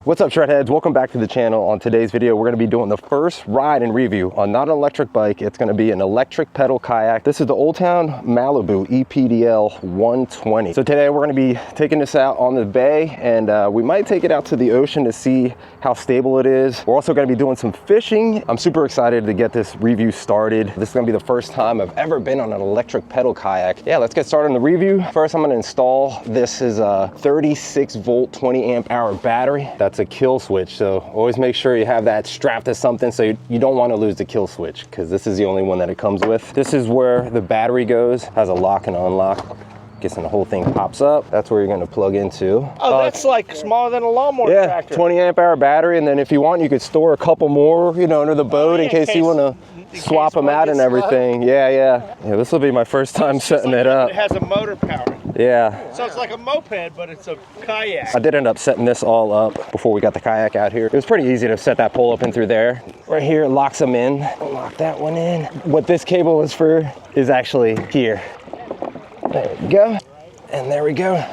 What's up, Shredheads? Welcome back to the channel. On today's video, we're going to be doing the first ride and review on not an electric bike. It's going to be an electric pedal kayak. This is the Old Town Malibu ePDL 120. So today we're going to be taking this out on the bay, and we might take it out to the ocean to see how stable it is. We're also going to be doing some fishing. I'm super excited to get this review started. This is going to be the first time I've ever been on an electric pedal kayak. Yeah, let's get started on the review. First, I'm going to install, this is a 36 volt, 20 amp hour battery. That's a kill switch, so always make sure you have that strapped to something so you don't want to lose the kill switch, because this is the only one that it comes with. This is where the battery goes, has a lock and unlock. Guessing the whole thing pops up. That's where you're going to plug into. Oh, that's like smaller than a lawnmower tractor. 20 amp hour battery, and then if you want, you could store a couple more, you know, under the boat in case you want to swap them out and everything. Yeah, this will be my first time setting it up. It has a motor power. Yeah. So it's like a moped, but it's a kayak. I did end up setting this all up before we got the kayak out here. It was pretty easy to set that pole up in through there. Right here, it locks them in. Lock that one in. What this cable is for is actually here. There we go. And there we go.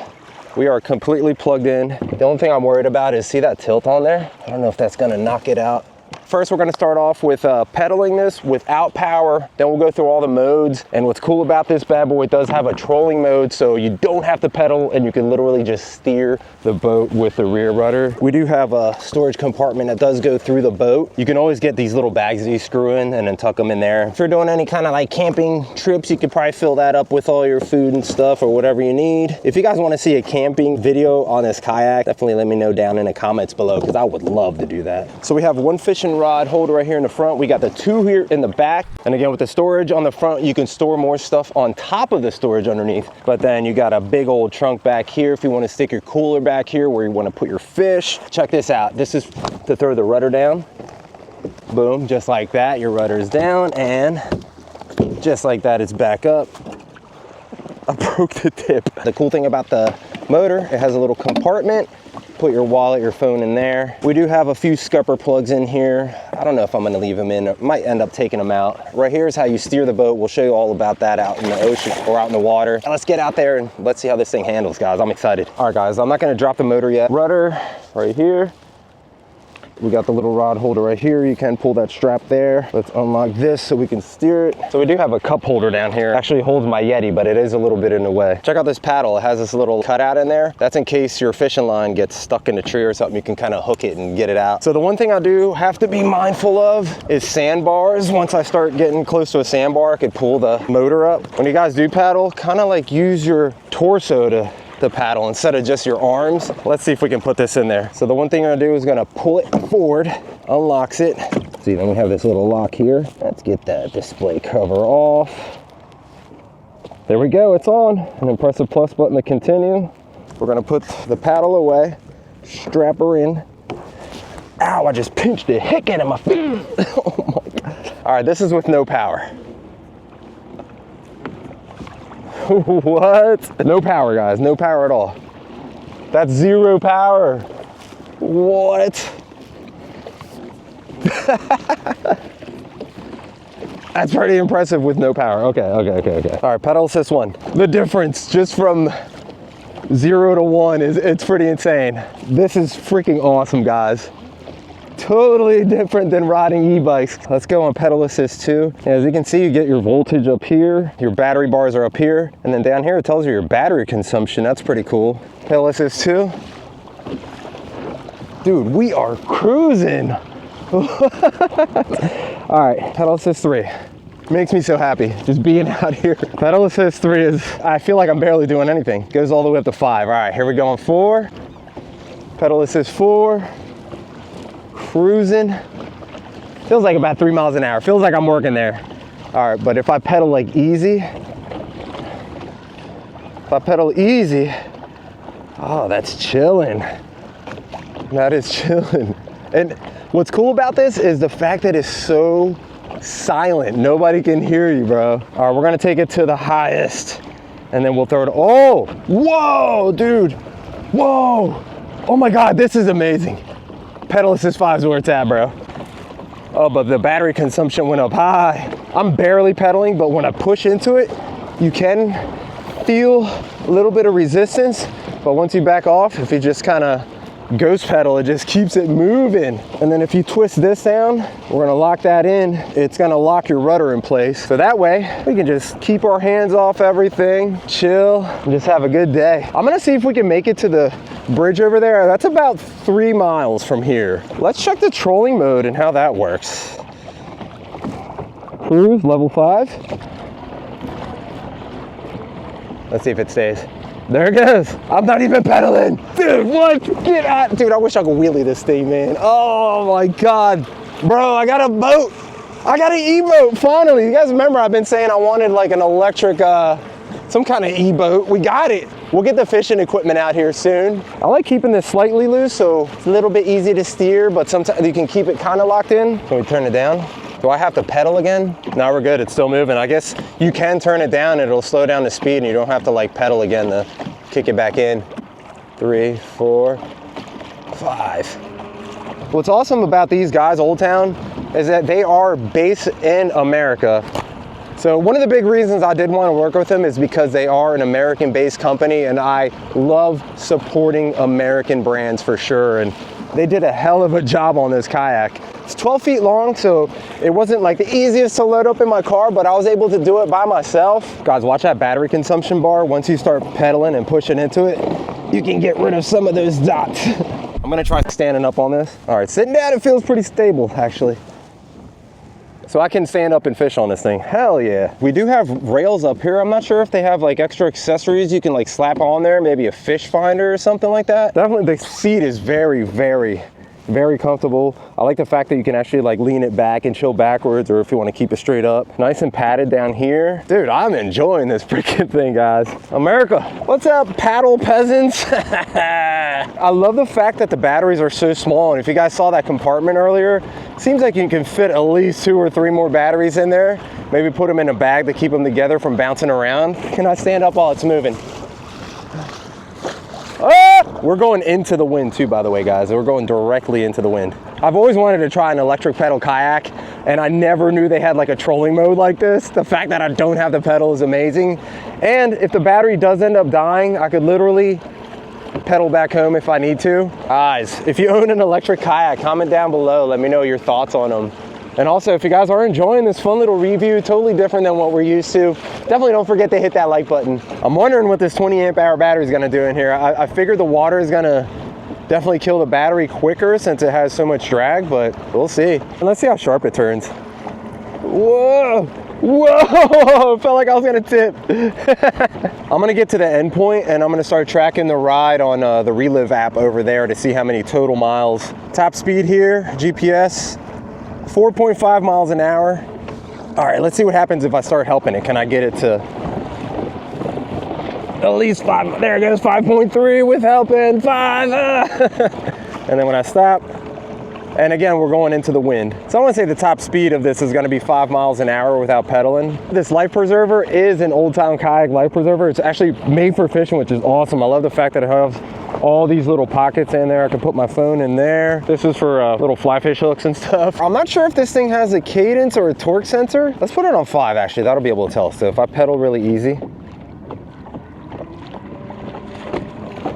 We are completely plugged in. The only thing I'm worried about is, see that tilt on there? I don't know if that's gonna knock it out. First, we're gonna start off with pedaling this without power. Then we'll go through all the modes. And what's cool about this bad boy, it does have a trolling mode, so you don't have to pedal and you can literally just steer the boat with the rear rudder. We do have a storage compartment that does go through the boat. You can always get these little bags that you screw in and then tuck them in there. If you're doing any kind of like camping trips, you could probably fill that up with all your food and stuff or whatever you need. If you guys wanna see a camping video on this kayak, definitely let me know down in the comments below, because I would love to do that. So we have one fishing rod holder right here in the front. We got the two here in the back. And again, with the storage on the front, you can store more stuff on top of the storage underneath. But then you got a big old trunk back here if you want to stick your cooler back here where you want to put your fish. Check this out. This is to throw the rudder down. Boom, just like that. Your rudder is down, and just like that, it's back up. I broke the tip. The cool thing about the motor, it has a little compartment. Put your wallet, your phone in there. We do have a few scupper plugs in here. I don't know if I'm gonna leave them in. I might end up taking them out. Right here is how you steer the boat. We'll show you all about that out in the ocean or out in the water. Let's get out there and let's see how this thing handles, guys. I'm excited. All right, guys, I'm not gonna drop the motor yet. Rudder right here. We got the little rod holder right here. You can pull that strap there. Let's unlock this so we can steer it. So we do have a cup holder down here. Actually holds my Yeti, but it is a little bit in the way. Check out this paddle. It has this little cutout in there. That's in case your fishing line gets stuck in a tree or something. You can kind of hook it and get it out. So the one thing I do have to be mindful of is sandbars. Once I start getting close to a sandbar, I could pull the motor up. When you guys do paddle, kind of like use your torso to paddle instead of just your arms. Let's see if we can put this in there. So the one thing I'm gonna do is gonna pull it forward, unlocks it. See, then we have this little lock here. Let's get that display cover off. There we go, it's on. And then press the plus button to continue. We're gonna put the paddle away, strap her in. Ow, I just pinched the heck out of my feet. Oh my God. All right, this is with no power. What? No power, guys, no power at all. That's zero power. What? That's pretty impressive with no power. Okay. All right, pedal assist 1. The difference just from 0 to 1 it's pretty insane. This is freaking awesome, guys. Totally different than riding e-bikes. Let's go on pedal assist 2. As you can see, you get your voltage up here, your battery bars are up here, and then down here it tells you your battery consumption. That's pretty cool. Pedal assist 2. Dude, we are cruising. All right, pedal assist 3. Makes me so happy just being out here. Pedal assist 3 is, I feel like I'm barely doing anything. Goes all the way up to 5. All right, here we go on 4. Pedal assist 4. Cruising. Feels like about 3 miles an hour. Feels like I'm working there. All right, but if I pedal like easy, oh, that's chilling. That is chilling. And what's cool about this is the fact that it's so silent. Nobody can hear you, bro. All right, we're gonna take it to the highest and then we'll throw it. Oh, whoa, dude. Whoa. Oh my God, this is amazing. Pedal assist 5 is where it's at, bro. Oh, but the battery consumption went up high. I'm barely pedaling, but when I push into it, you can feel a little bit of resistance. But once you back off, if you just kind of ghost pedal, it just keeps it moving. And then if you twist this down, we're gonna lock that in. It's gonna lock your rudder in place. So that way we can just keep our hands off everything, chill, and just have a good day. I'm gonna see if we can make it to the bridge over there. That's about 3 miles from here. Let's check the trolling mode and how that works. Cruise, level 5. Let's see if it stays. There it goes. I'm not even pedaling. Dude, what? Get out. Dude, I wish I could wheelie this thing, man. Oh my God. Bro, I got a boat. I got an e-boat, finally. You guys remember I've been saying I wanted like an electric, some kind of e-boat. We got it. We'll get the fishing equipment out here soon. I like keeping this slightly loose so it's a little bit easy to steer, but sometimes you can keep it kind of locked in. Can we turn it down? Do I have to pedal again? No, we're good, it's still moving. I guess you can turn it down, it'll slow down the speed and you don't have to like pedal again to kick it back in. 3, 4, 5. What's awesome about these guys, Old Town, is that they are based in America. So one of the big reasons I did want to work with them is because they are an American-based company and I love supporting American brands for sure. And they did a hell of a job on this kayak. It's 12 feet long, so it wasn't like the easiest to load up in my car, but I was able to do it by myself. Guys, watch that battery consumption bar. Once you start pedaling and pushing into it, you can get rid of some of those dots. I'm gonna try standing up on this. All right, sitting down, it feels pretty stable, actually. So I can stand up and fish on this thing. Hell yeah. We do have rails up here. I'm not sure if they have like extra accessories you can like slap on there, maybe a fish finder or something like that. Definitely the seat is very, very, very comfortable. I like the fact that you can actually like lean it back and chill backwards, or if you want to keep it straight up. Nice and padded down here. Dude, I'm enjoying this freaking thing, guys. America, what's up, paddle peasants? I love the fact that the batteries are so small, and if you guys saw that compartment earlier, it seems like you can fit at least 2 or 3 more batteries in there. Maybe put them in a bag to keep them together from bouncing around. Can I stand up while it's moving? Ah! We're going into the wind too, by the way, guys. We're going directly into the wind. I've always wanted to try an electric pedal kayak, and I never knew they had like a trolling mode like this. The fact that I don't have the pedal is amazing. And if the battery does end up dying, I could literally pedal back home if I need to. Guys, if you own an electric kayak, comment down below. Let me know your thoughts on them. And also, if you guys are enjoying this fun little review, totally different than what we're used to, definitely don't forget to hit that like button. I'm wondering what this 20 amp hour battery is gonna do in here. I figured the water is gonna definitely kill the battery quicker since it has so much drag, but we'll see. And let's see how sharp it turns. Whoa, whoa, felt like I was gonna tip. I'm gonna get to the end point and I'm gonna start tracking the ride on the Relive app over there to see how many total miles. Top speed here, GPS. 4.5 miles an hour. All right, let's see what happens if I start helping it. Can I get it to at least 5? There it goes, 5.3 with helping, 5. And then when I stop, and again, we're going into the wind. So I want to say the top speed of this is going to be 5 miles an hour without pedaling. This life preserver is an Old Town Kayak life preserver. It's actually made for fishing, which is awesome. I love the fact that it has all these little pockets in there. I can put my phone in there. This is for little fly fish hooks and stuff. I'm not sure if this thing has a cadence or a torque sensor. Let's put it on 5 actually. That'll be able to tell. So if I pedal really easy.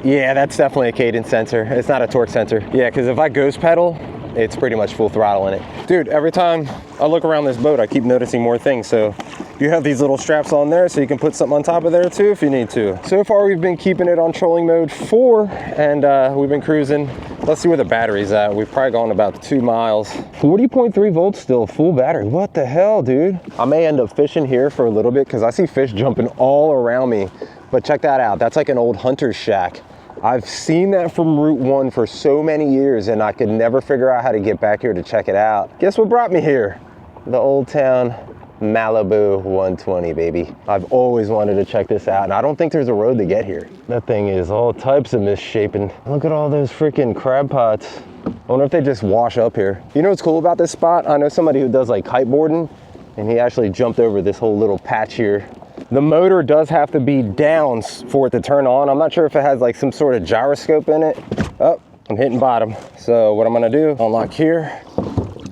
Yeah, that's definitely a cadence sensor. It's not a torque sensor. Yeah, because if I ghost pedal, it's pretty much full throttle in it. Dude, every time I look around this boat, I keep noticing more things. So you have these little straps on there so you can put something on top of there too if you need to. So far we've been keeping it on trolling mode 4 and we've been cruising. Let's see where the battery's at. We've probably gone about 2 miles. 40.3 volts still, full battery. What the hell, dude? I may end up fishing here for a little bit because I see fish jumping all around me. But check that out. That's like an old hunter's shack. I've seen that from Route 1 for so many years and I could never figure out how to get back here to check it out. Guess what brought me here? The Old Town Malibu 120, baby. I've always wanted to check this out and I don't think there's a road to get here. That thing is all types of misshapen. Look at all those freaking crab pots. I wonder if they just wash up here. You know what's cool about this spot? I know somebody who does like kiteboarding and he actually jumped over this whole little patch here. The motor does have to be down for it to turn on. I'm not sure if it has like some sort of gyroscope in it. Oh, I'm hitting bottom. So what I'm gonna do, unlock here,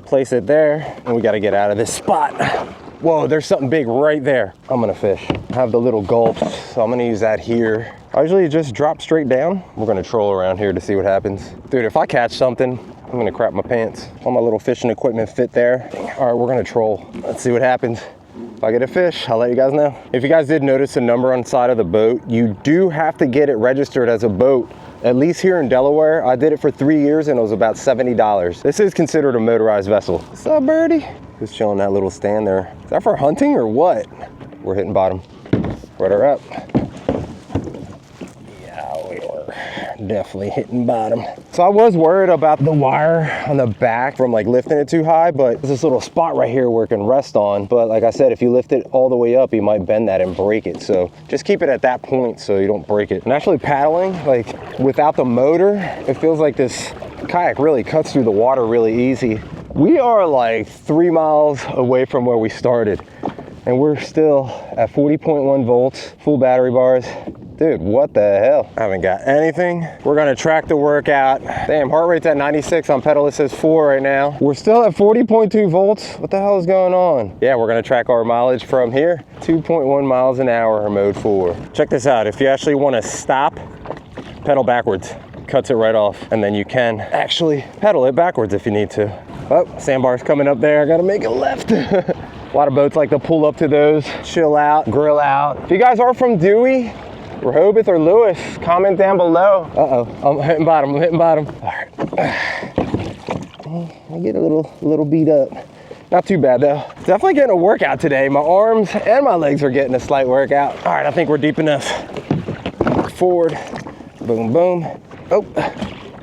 place it there, and we gotta get out of this spot. Whoa, there's something big right there. I'm gonna fish. I have the little gulps, so I'm gonna use that here. I usually just drop straight down. We're gonna troll around here to see what happens. Dude, if I catch something, I'm gonna crap my pants. All my little fishing equipment fit there. All right, we're gonna troll. Let's see what happens. If I get a fish, I'll let you guys know. If you guys did notice the number on the side of the boat, you do have to get it registered as a boat. At least here in Delaware, I did it for 3 years and it was about $70. This is considered a motorized vessel. What's up, birdie? Just chilling that little stand there. Is that for hunting or what? We're hitting bottom. Rudder up. Yeah, we were definitely hitting bottom. So I was worried about the wire on the back from like lifting it too high, but there's this little spot right here where it can rest on. But like I said, if you lift it all the way up, you might bend that and break it. So just keep it at that point so you don't break it. And actually paddling, like without the motor, it feels like this kayak really cuts through the water really easy. We are like 3 miles away from where we started and we're still at 40.1 volts, full battery bars. Dude, what the hell? I haven't got anything. We're gonna track the workout. Damn, heart rate's at 96 on pedal. It says 4 right now. We're still at 40.2 volts. What the hell is going on? Yeah, we're gonna track our mileage from here. 2.1 miles an hour, mode 4. Check this out. If you actually wanna stop, pedal backwards. Cuts it right off. And then you can actually pedal it backwards if you need to. Oh, sandbar's coming up there. I gotta make a left. A lot of boats like to pull up to those, chill out, grill out. If you guys are from Dewey, Rehoboth or Lewis, comment down below. Uh-oh, I'm hitting bottom, I'm hitting bottom. All right. I get a little beat up. Not too bad though. Definitely getting a workout today. My arms and my legs are getting a slight workout. All right, I think we're deep enough. Forward, boom, boom. Oh,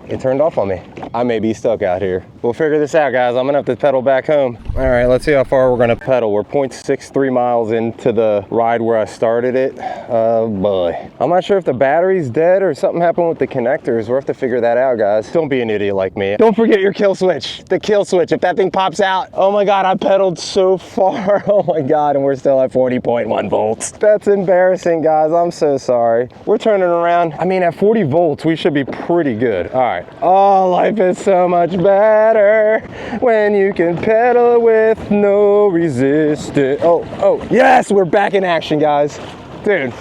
it turned off on me. I may be stuck out here. We'll figure this out, guys. I'm gonna have to pedal back home. All right, let's see how far we're gonna pedal. We're 0.63 miles into the ride where I started it. Oh boy. I'm not sure if the battery's dead or something happened with the connectors. We'll have to figure that out, guys. Don't be an idiot like me. Don't forget your kill switch. The kill switch, if that thing pops out. Oh my God, I pedaled so far. Oh my God, and we're still at 40.1 volts. That's embarrassing, guys. I'm so sorry. We're turning around. I mean, at 40 volts, we should be pretty good. All right. Oh, life is so much better when you can pedal with no resistance. Oh, yes, we're back in action, guys. Dude,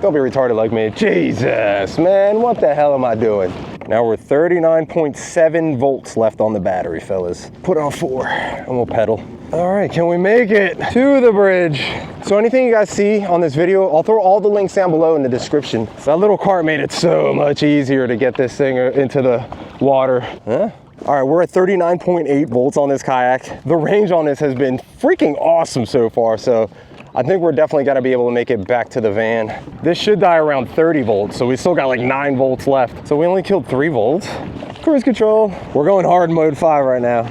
don't be retarded like me. Jesus, man, what the hell am I doing? Now we're 39.7 volts left on the battery, fellas. Put on 4 and we'll pedal. All right, can we make it to the bridge? So anything you guys see on this video, I'll throw all the links down below in the description. So that little cart made it so much easier to get this thing into the water. Huh? All right, we're at 39.8 volts on this kayak. The range on this has been freaking awesome so far. So I think we're definitely gonna be able to make it back to the van. This should die around 30 volts. So we still got like 9 volts left. So we only killed 3 volts. Cruise control. We're going hard in mode 5 right now.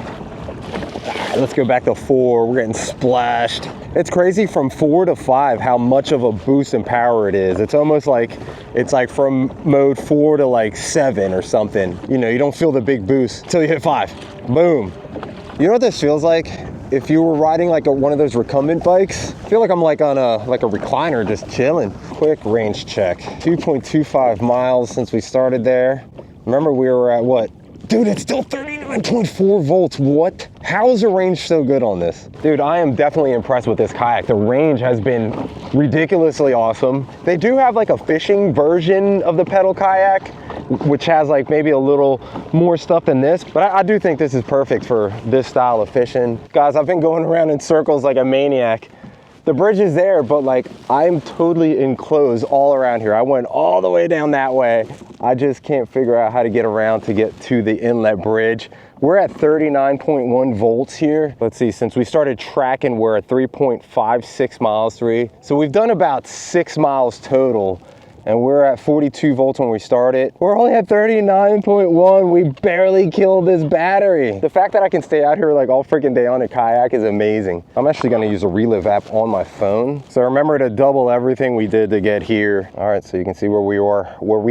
Let's go back to 4. We're getting splashed. It's crazy from 4 to 5 how much of a boost in power it is. It's almost like it's like from mode 4 to like 7 or something. You know, you don't feel the big boost until you hit 5. Boom. You know what this feels like? If you were riding like one of those recumbent bikes, I feel like I'm like on a recliner just chilling. Quick range check. 2.25 miles since we started there. Remember we were at what? Dude, it's still 39.4 volts. What? How is the range so good on this? Dude, I am definitely impressed with this kayak. The range has been ridiculously awesome. They do have like a fishing version of the pedal kayak, which has like maybe a little more stuff than this, but I do think this is perfect for this style of fishing. Guys, I've been going around in circles like a maniac. The bridge is there, but like I'm totally enclosed all around here. I went all the way down that way. I just can't figure out how to get around to get to the inlet bridge. We're at 39.1 volts here. Let's see, since we started tracking, we're at 3.56 miles. So we've done about 6 miles total. And we're at 42 volts when we started. We're only at 39.1. We barely killed this battery. The fact that I can stay out here like all freaking day on a kayak is amazing. I'm actually gonna use a Relive app on my phone. So remember to double everything we did to get here. All right, so you can see where we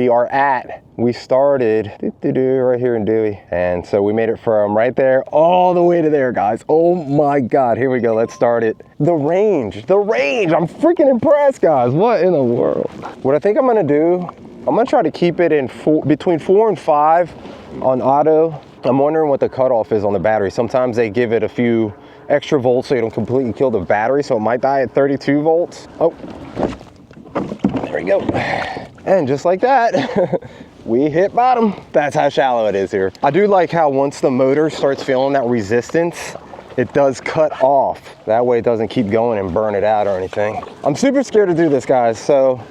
are at. We started right here in Dewey. And so we made it from right there all the way to there, guys. Oh my God, here we go, let's start it. The range, I'm freaking impressed, guys. What in the world? What I think I'm gonna do, I'm gonna try to keep it in between 4 and 5 on auto. I'm wondering what the cutoff is on the battery. Sometimes they give it a few extra volts so you don't completely kill the battery, so it might die at 32 volts. Oh, there we go. And just like that, we hit bottom. That's how shallow it is here. I do like how once the motor starts feeling that resistance, it does cut off. That way it doesn't keep going and burn it out or anything. I'm super scared to do this, guys. So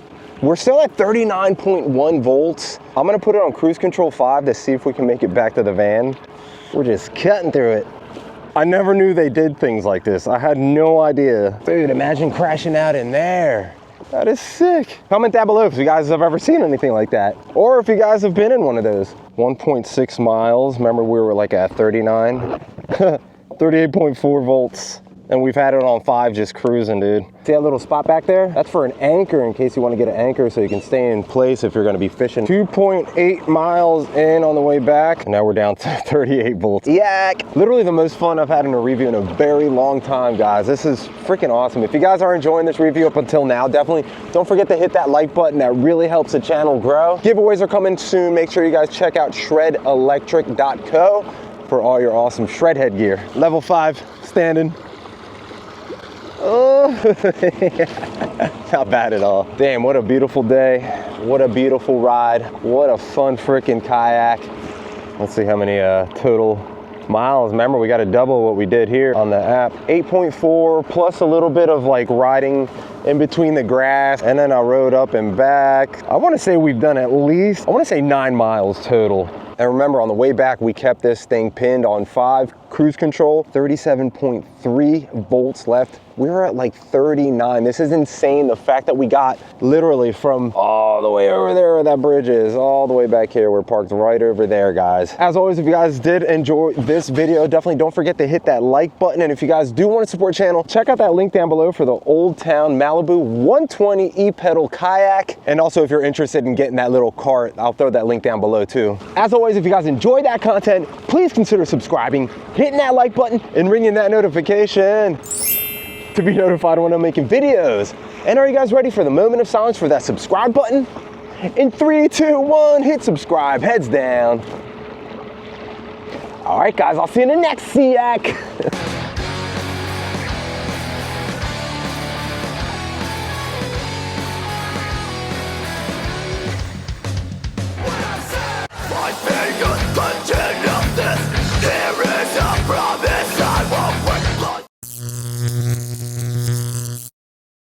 we're still at 39.1 volts. I'm gonna put it on cruise control 5 to see if we can make it back to the van. We're just cutting through it. I never knew they did things like this. I had no idea. Dude, imagine crashing out in there. That is sick. Comment down below if you guys have ever seen anything like that, or if you guys have been in one of those. 1.6 miles. Remember we were like at 39? 38.4 volts. And we've had it on 5 just cruising, dude. See that little spot back there? That's for an anchor in case you want to get an anchor so you can stay in place if you're going to be fishing. 2.8 miles in on the way back. And now we're down to 38 volts. Yak! Literally the most fun I've had in a review in a very long time, guys. This is freaking awesome. If you guys are enjoying this review up until now, definitely don't forget to hit that like button. That really helps the channel grow. Giveaways are coming soon. Make sure you guys check out shredelectric.co for all your awesome shred head gear. Level 5, standing. Oh, not bad at all. Damn, what a beautiful day. What a beautiful ride. What a fun freaking kayak. Let's see how many total miles. Remember, we got to double what we did here on the app. 8.4 plus a little bit of like riding in between the grass, and then I rode up and back. I want to say we've done at least, I want to say 9 miles total. And remember, on the way back, we kept this thing pinned on 5 cruise control, 37.3 volts left. We're at like 39. This is insane. The fact that we got literally from all the way over there where that bridge is, all the way back here. We're parked right over there, guys. As always, if you guys did enjoy this video, definitely don't forget to hit that like button. And if you guys do want to support the channel, check out that link down below for the Old Town Malibu 120 ePedal Kayak. And also, if you're interested in getting that little cart, I'll throw that link down below too. As always, if you guys enjoyed that content, please consider subscribing, hitting that like button, and ringing that notification to be notified when I'm making videos. And are you guys ready for the moment of silence for that subscribe button? In 3, 2, 1, hit subscribe, heads down. All right, guys, I'll see you in the next SEAC.